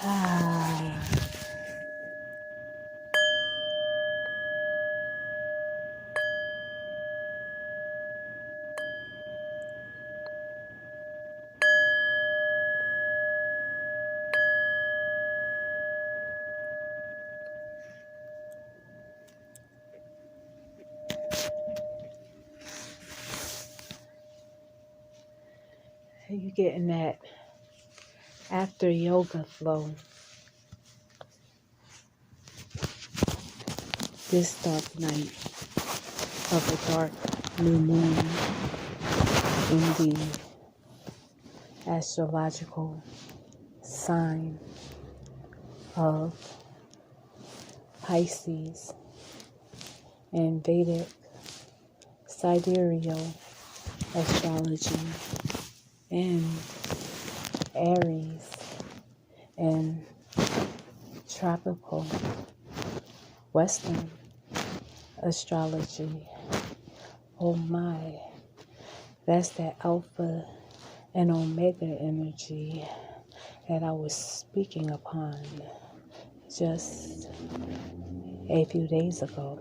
Ah. You getting that after yoga flow this dark night of a dark new moon in the astrological sign of Pisces and Vedic sidereal astrology and Aries and tropical Western astrology. Oh my, that's that alpha and omega energy that I was speaking upon just a few days ago.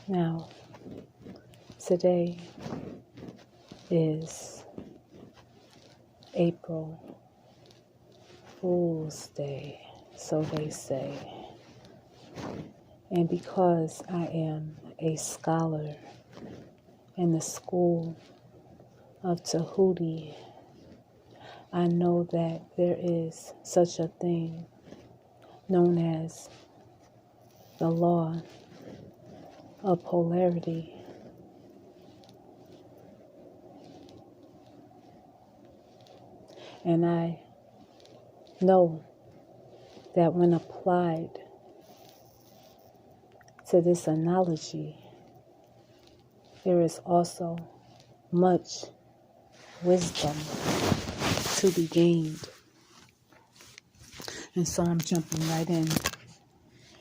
Now, today is April Fool's Day, so they say. And because I am a scholar in the school of Tahuti, I know that there is such a thing known as the law of polarity. And I know that when applied to this analogy, there is also much wisdom to be gained. And so I'm jumping right in, and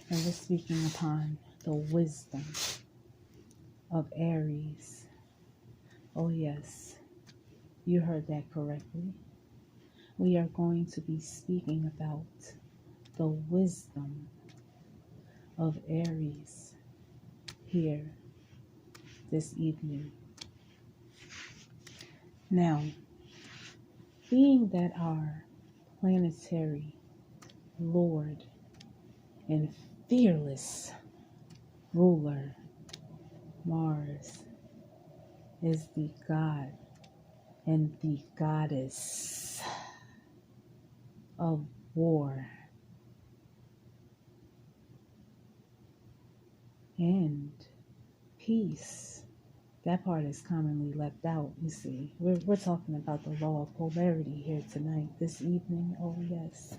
we're speaking upon the wisdom of Aries. Oh yes, you heard that correctly. We are going to be speaking about the wisdom of Aries here this evening. Now, being that our planetary Lord and fearless ruler, Mars, is the god and the goddess of war and peace. That part is commonly left out, you see. We're talking about the law of polarity here tonight, this evening. Oh, yes.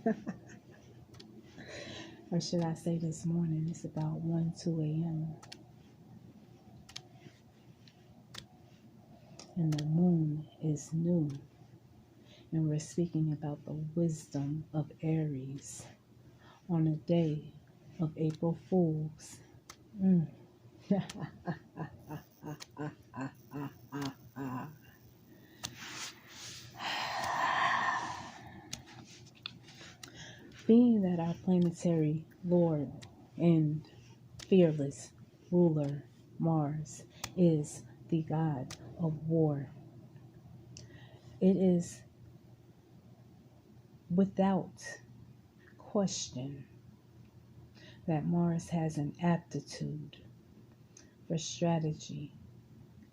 Or should I say this morning? It's about 2 a.m. And the moon is new. And we're speaking about the wisdom of Aries on a day of April Fools. Being that our planetary Lord and fearless ruler, Mars, is the god of war, it is without question that Mars has an aptitude for strategy,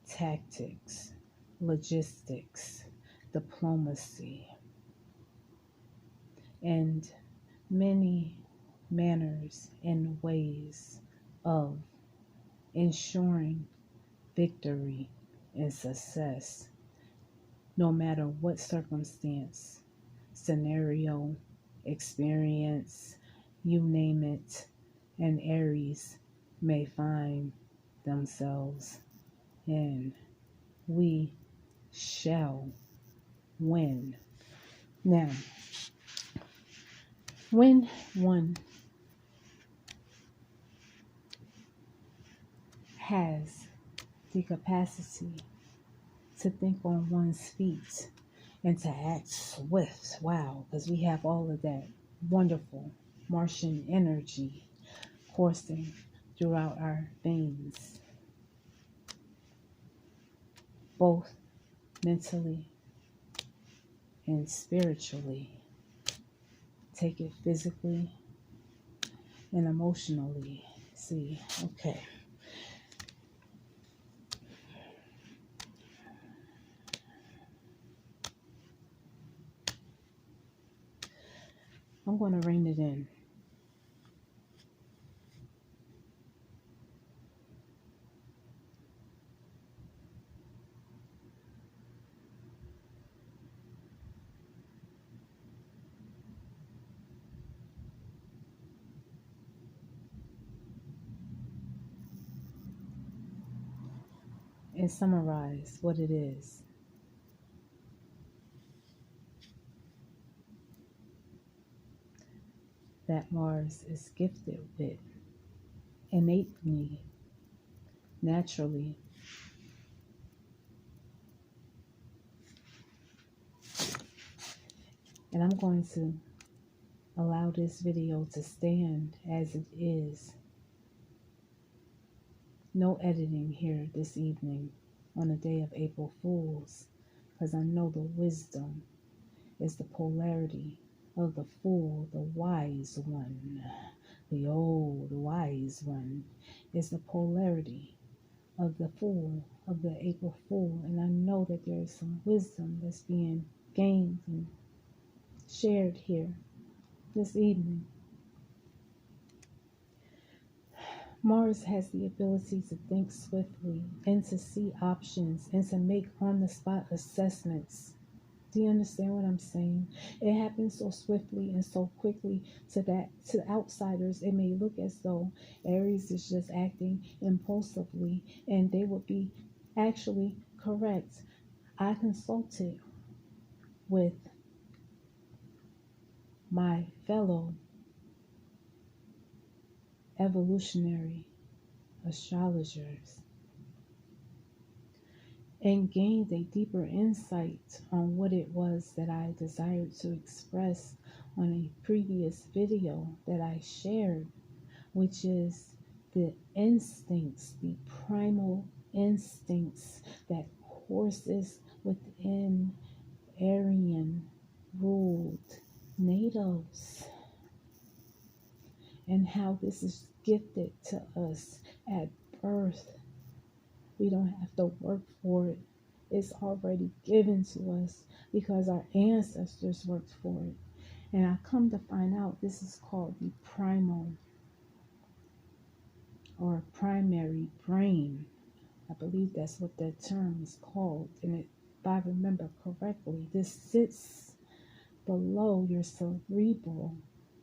tactics, logistics, diplomacy, and many manners and ways of ensuring victory and success, no matter what circumstance, scenario, experience, you name it, and Aries may find themselves in. We shall win. Now, when one has the capacity to think on one's feet and to act swift. Wow, because we have all of that wonderful Martian energy coursing throughout our veins, both mentally and spiritually. Take it physically and emotionally. See, okay. I'm going to rein it in. And summarize what it is that Mars is gifted with innately, naturally. And I'm going to allow this video to stand as it is. No editing here this evening on the day of April Fools, because I know the wisdom is the polarity of the fool, the wise one. The old wise one is the polarity of the fool, of the April Fool. And I know that there is some wisdom that's being gained and shared here this evening. Mars has the ability to think swiftly and to see options and to make on-the-spot assessments. Do you understand what I'm saying? It happens so swiftly and so quickly to outsiders, it may look as though Aries is just acting impulsively, and they would be actually correct. I consulted with my fellow evolutionary astrologers and gained a deeper insight on what it was that I desired to express on a previous video that I shared, which is the instincts, the primal instincts that courses within Aryan ruled natives, and how this is gifted to us at birth. We don't have to work for it. It's already given to us because our ancestors worked for it. And I come to find out this is called the primal or primary brain. I believe that's what that term is called. And if I remember correctly, this sits below your cerebral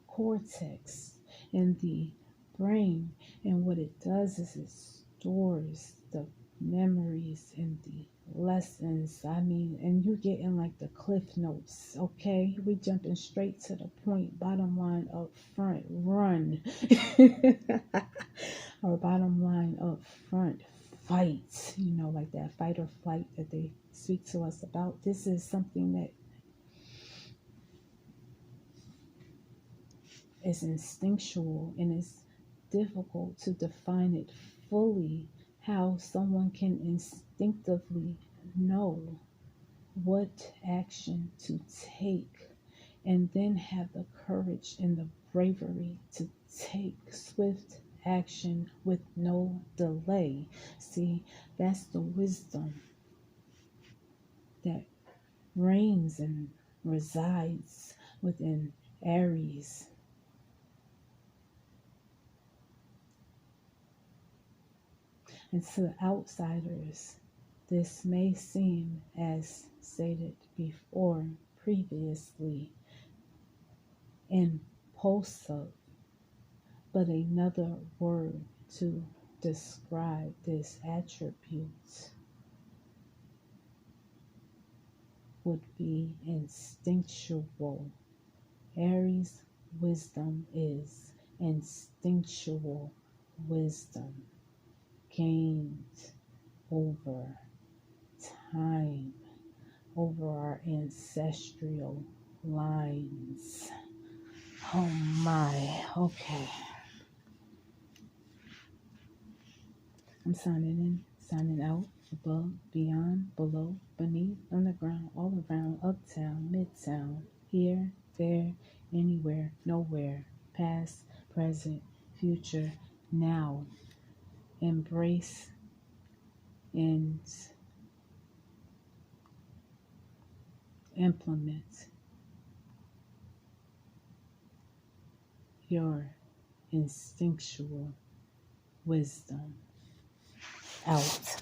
cortex in the brain. And what it does is it stores the memories and the lessons. I mean, and you getting like the cliff notes, okay? We jumping straight to the point, bottom line up front, run. Or bottom line up front, fight. You know, like that fight or flight that they speak to us about. This is something that is instinctual, and it's difficult to define it fully, how someone can instinctively know what action to take and then have the courage and the bravery to take swift action with no delay. See, that's the wisdom that reigns and resides within Aries. And to outsiders, this may seem, as stated before previously, impulsive, but another word to describe this attribute would be instinctual. Aries wisdom is instinctual wisdom gained over time over our ancestral lines. Oh my, okay. I'm signing in, signing out, above, beyond, below, beneath, underground, all around, uptown, midtown, here, there, anywhere, nowhere, past, present, future, now. Embrace and implement your instinctual wisdom. Out.